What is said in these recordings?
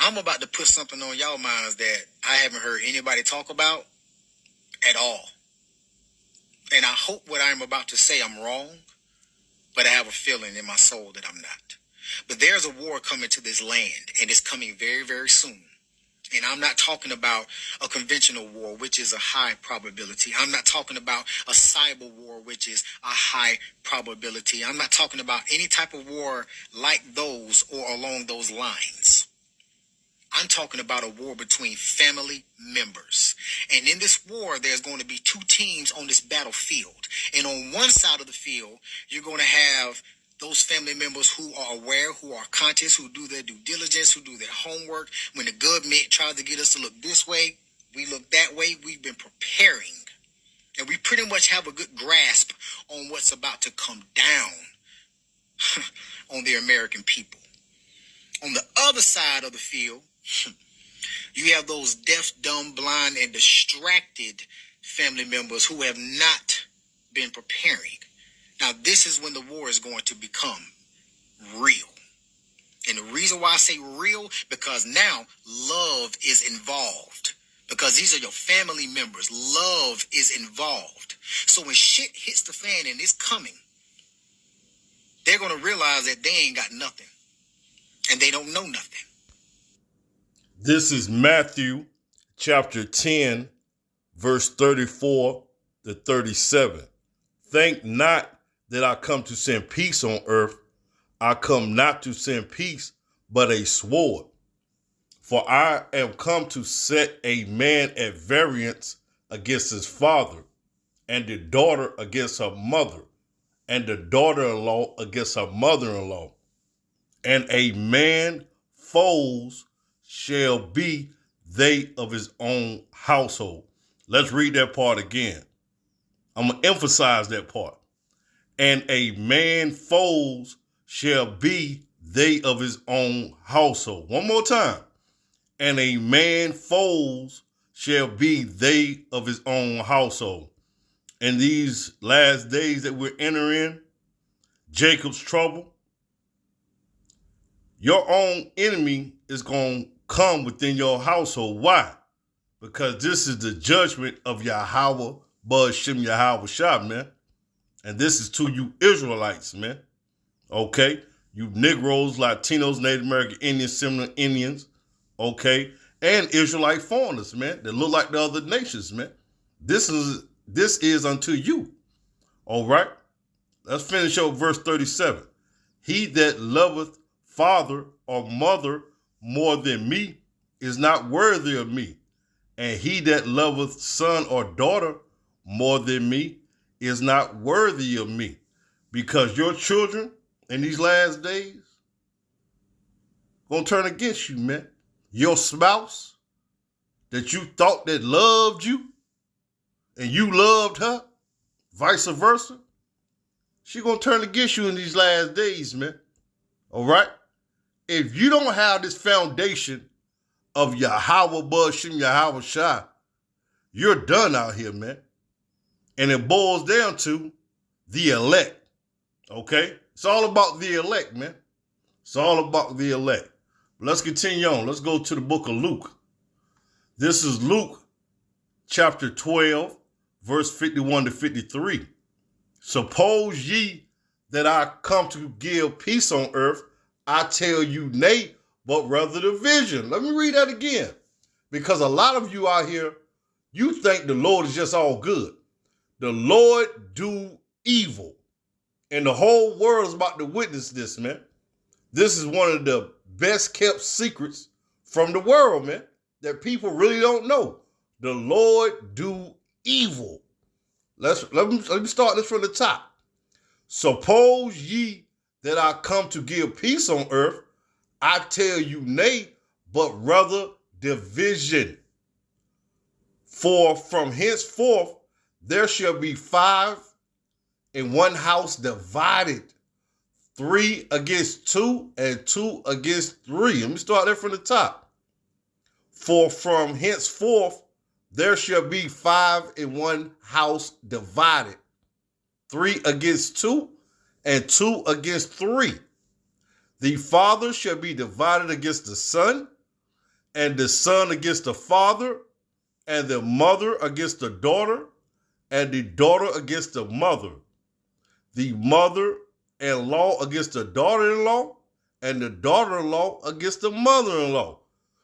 I'm about to put something on y'all minds that I haven't heard anybody talk about at all. And I hope what I'm about to say I'm wrong, but I have a feeling in my soul that I'm not. But there's a war coming to this land, and it's coming very, very soon. And I'm not talking about a conventional war, which is a high probability. I'm not talking about a cyber war, which is a high probability. I'm not talking about any type of war like those or along those lines. I'm talking about a war between family members. And in this war, there's going to be two teams on this battlefield. And on one side of the field, you're going to have those family members who are aware, who are conscious, who do their due diligence, who do their homework. When the government tries to get us to look this way, we look that way. We've been preparing. And we pretty much have a good grasp on what's about to come down on the American people. On the other side of the field, you have those deaf, dumb, blind, and distracted family members who have not been preparing. Now, this is when the war is going to become real. And the reason why I say real, because now love is involved. Because these are your family members. Love is involved. So when shit hits the fan and it's coming, they're going to realize that they ain't got nothing. And they don't know nothing. This is Matthew chapter 10, verse 34 to 37. Think not that I come to send peace on earth. I come not to send peace, but a sword. For I am come to set a man at variance against his father, and the daughter against her mother, and the daughter-in-law against her mother-in-law. And a man foes shall be they of his own household. Let's read that part again. I'm going to emphasize that part. And a man foes shall be they of his own household. One more time. And a man foes shall be they of his own household. In these last days that we're entering, Jacob's trouble, your own enemy is going to come within your household. Why? Because this is the judgment of Yahweh, Ba'ashem Yahweh Shah, man. And this is to you Israelites, man. Okay? You Negroes, Latinos, Native American Indians, Seminole Indians, okay? And Israelite foreigners, man, that look like the other nations, man. This is unto you. All right? Let's finish up verse 37. He that loveth father or mother more than me is not worthy of me. And he that loveth son or daughter more than me is not worthy of me. Because your children in these last days gonna turn against you, man. Your spouse that you thought that loved you and you loved her, vice versa, she gonna turn against you in these last days, man. All right? If you don't have this foundation of Yahweh, Ba'ashem Yahweh Shah, you're done out here, man. And it boils down to the elect, okay? It's all about the elect, man. It's all about the elect. Let's continue on. Let's go to the book of Luke. This is Luke chapter 12, verse 51 to 53. Suppose ye that I come to give peace on earth, I tell you nay, but rather division. Let me read that again. Because a lot of you out here, you think the Lord is just all good. The Lord do evil. And the whole world is about to witness this, man. This is one of the best kept secrets from the world, man, that people really don't know. The Lord do evil. Let me start this from the top. Suppose ye that I come to give peace on earth, I tell you nay, but rather division. For from henceforth there shall be 5 in one house divided, 3 against 2 and 2 against 3. Let me start there from the top. For from henceforth there shall be 5 in one house divided, 3 against 2 and 2 against 3. The father shall be divided against the son, and the son against the father, and the mother against the daughter, and the daughter against the mother-in-law against the daughter-in-law, and the daughter-in-law against the mother-in-law.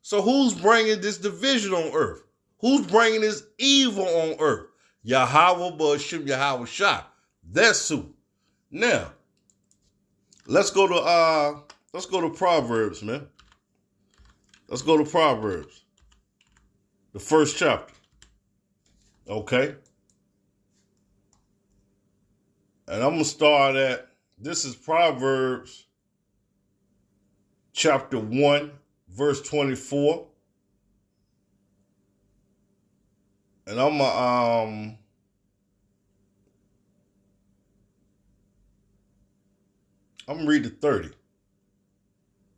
So who's bringing this division on earth? Who's bringing this evil on earth? Yahweh B'Shem Yahweh Shah. That's who. Now, let's go to Proverbs, man. Let's go to Proverbs. The first chapter. Okay. And I'm going to start at, this is Proverbs chapter 1, verse 24. And I'm going to read the 30.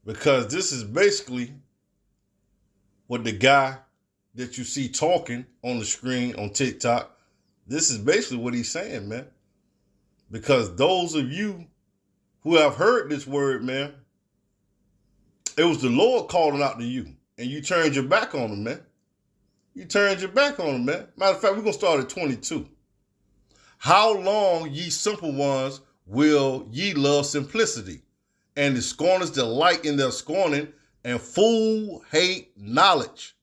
Because this is basically what the guy that you see talking on the screen on TikTok, this is basically what he's saying, man. Because those of you who have heard this word, man, it was the Lord calling out to you, and you turned your back on him, man. You turned your back on him, man. Matter of fact, we're going to start at 22. How long, ye simple ones, will ye love simplicity? And the scorners delight in their scorning, and fool hate knowledge.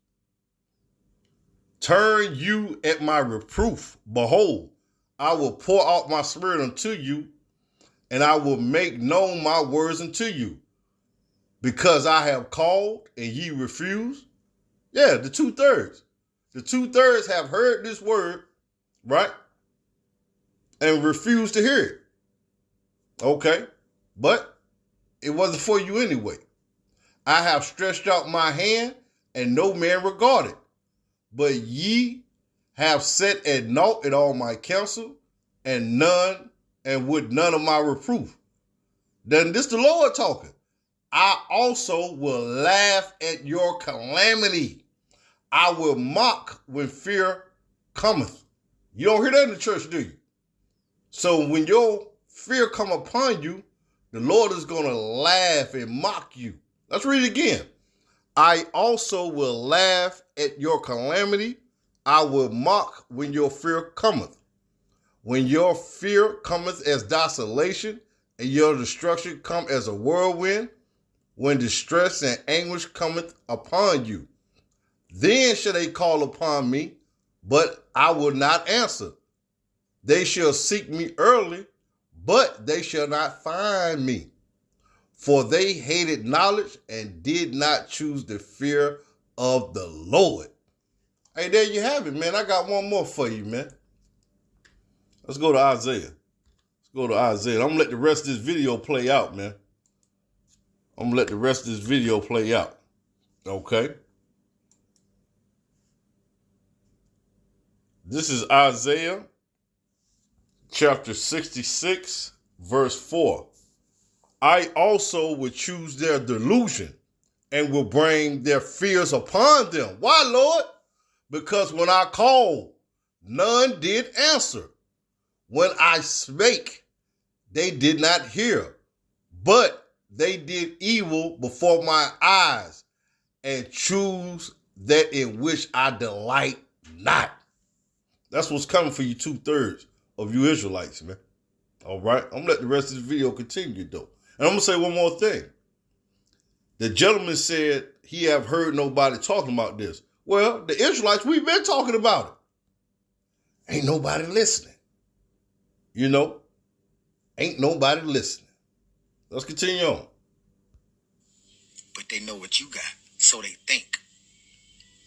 Turn you at my reproof. Behold, I will pour out my spirit unto you, and I will make known my words unto you. Because I have called, and ye refuse. Yeah, the 2/3. The 2/3 have heard this word, right? And refused to hear it. Okay. But it wasn't for you anyway. I have stretched out my hand, and no man regarded. But ye have set at naught at all my counsel, and with none of my reproof. Then this the Lord talking. I also will laugh at your calamity. I will mock when fear cometh. You don't hear that in the church, do you? So when your fear come upon you, the Lord is going to laugh and mock you. Let's read it again. I also will laugh at your calamity. I will mock when your fear cometh. When your fear cometh as desolation, and your destruction come as a whirlwind, when distress and anguish cometh upon you. Then shall they call upon me, but I will not answer. They shall seek me early, but they shall not find me. For they hated knowledge and did not choose the fear of the Lord. Hey, there you have it, man. I got one more for you, man. Let's go to Isaiah. I'm going to let the rest of this video play out, man. Okay? This is Isaiah chapter 66, verse 4. I also will choose their delusion and will bring their fears upon them. Why, Lord? Because when I called, none did answer. When I spake, they did not hear, but they did evil before my eyes and choose that in which I delight not. That's what's coming for you 2/3 of you Israelites, man. All right? I'm going to let the rest of this video continue, though. And I'm going to say one more thing. The gentleman said he have heard nobody talking about this. Well, the Israelites, we've been talking about it. Ain't nobody listening. You know? Ain't nobody listening. Let's continue on. But they know what you got, so they think.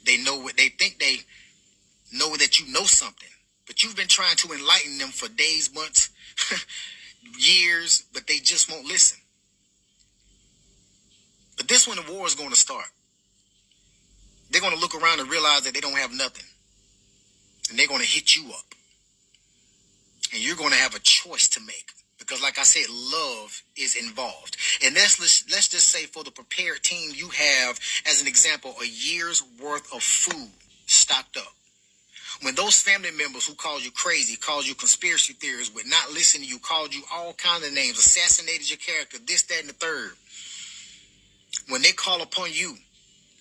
They know what they think. They know that you know something. But you've been trying to enlighten them for days, months, years, but they just won't listen. But this when the war is going to start. They're going to look around and realize that they don't have nothing. And they're going to hit you up. And you're going to have a choice to make. Because like I said, love is involved. And let's just say for the prepared team, you have, as an example, a year's worth of food stocked up. When those family members who called you crazy, called you conspiracy theorists, would not listen to you, called you all kinds of names, assassinated your character, this, that, and the third. When they call upon you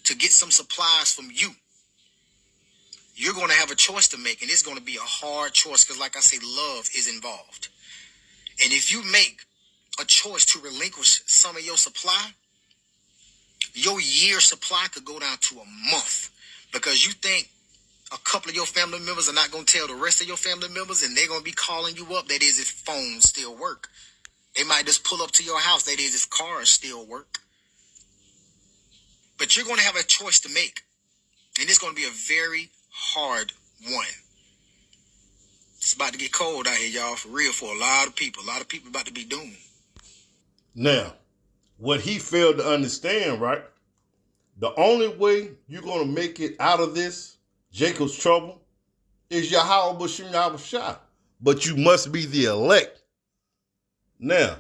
to get some supplies from you, you're going to have a choice to make, and it's going to be a hard choice because, like I say, love is involved. And if you make a choice to relinquish some of your supply, your year supply could go down to a month because you think a couple of your family members are not going to tell the rest of your family members, and they're going to be calling you up. That is, if phones still work. They might just pull up to your house. That is, if cars still work. But you're going to have a choice to make, and it's going to be a very hard one. It's about to get cold out here, y'all, for real, for a lot of people. A lot of people about to be doomed. Now, what he failed to understand, right? The only way you're going to make it out of this, Jacob's trouble, is Yahweh B'Shem Yahushua. But you must be the elect. Now,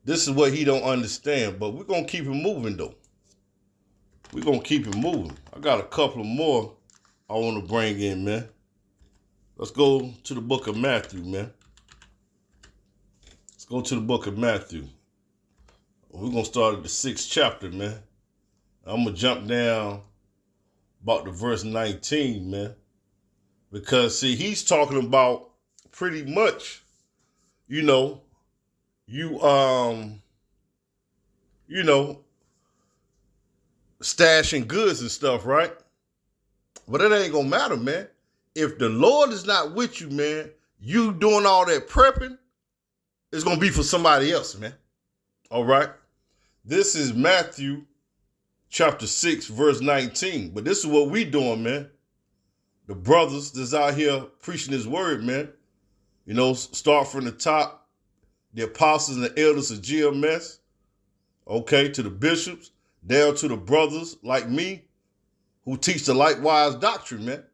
this is what he don't understand, but we're going to keep it moving, though. We're going to keep it moving. I got a couple of more I want to bring in, man. Let's go to the book of Matthew, man. Let's go to the book of Matthew. We're going to start at the 6th chapter, man. I'm going to jump down about to verse 19, man. Because, see, he's talking about pretty much, stashing goods and stuff, right? But it ain't gonna matter, man. If the Lord is not with you, man, you doing all that prepping, it's gonna be for somebody else, man. All right? This is Matthew chapter 6, verse 19. But this is what we doing, man. The brothers that's out here preaching his word, man. Start from the top, the apostles and the elders of GMS, okay, to the bishops, down to the brothers like me who teach the likewise doctrine, man.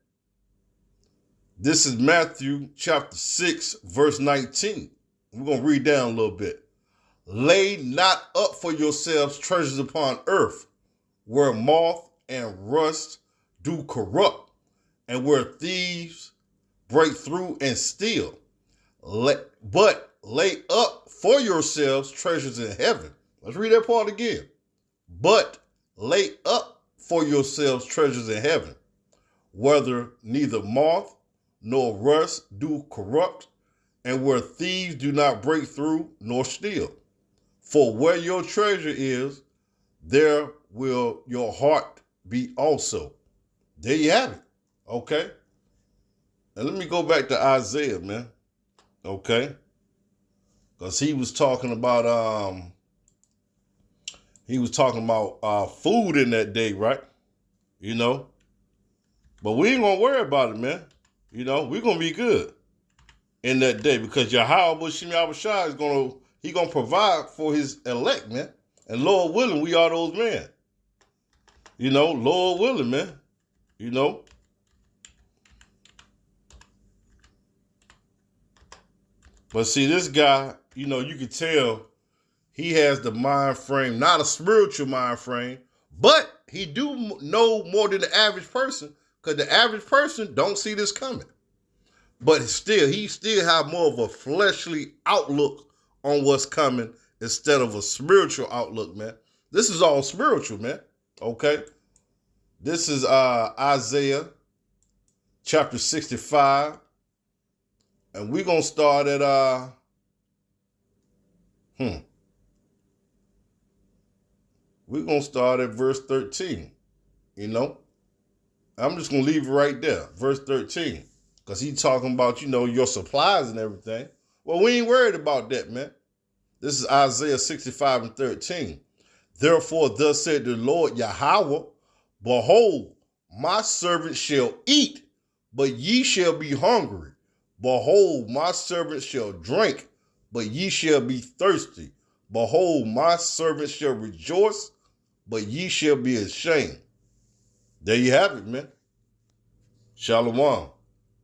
This is Matthew chapter 6, verse 19. We're going to read down a little bit. Lay not up for yourselves treasures upon earth, where moth and rust do corrupt, and where thieves break through and steal. But lay up for yourselves treasures in heaven. Let's read that part again. But lay up for yourselves treasures in heaven, whether neither moth nor rust do corrupt, and where thieves do not break through nor steal. For where your treasure is, there will your heart be also. There you have it. Okay? And let me go back to Isaiah, man. Okay? Because he was talking about food in that day, right? But we ain't gonna worry about it, man. We're gonna be good in that day because Yahweh B'Shem Yahushua is gonna provide for his elect, man. And Lord willing, we are those men. Lord willing, man. But see, this guy, you can tell he has the mind frame, not a spiritual mind frame, but he do know more than the average person, because the average person don't see this coming. But still, he still have more of a fleshly outlook on what's coming instead of a spiritual outlook, man. This is all spiritual, man. Okay? This is Isaiah chapter 65. And we're going to start at, we're going to start at verse 13, I'm just going to leave it right there, verse 13, because he's talking about, your supplies and everything. Well, we ain't worried about that, man. This is Isaiah 65 and 13. Therefore, thus said the Lord Yahweh, behold, my servant shall eat, but ye shall be hungry. Behold, my servant shall drink, but ye shall be thirsty. Behold, my servant shall rejoice, but ye shall be ashamed. There you have it, man. Shalom.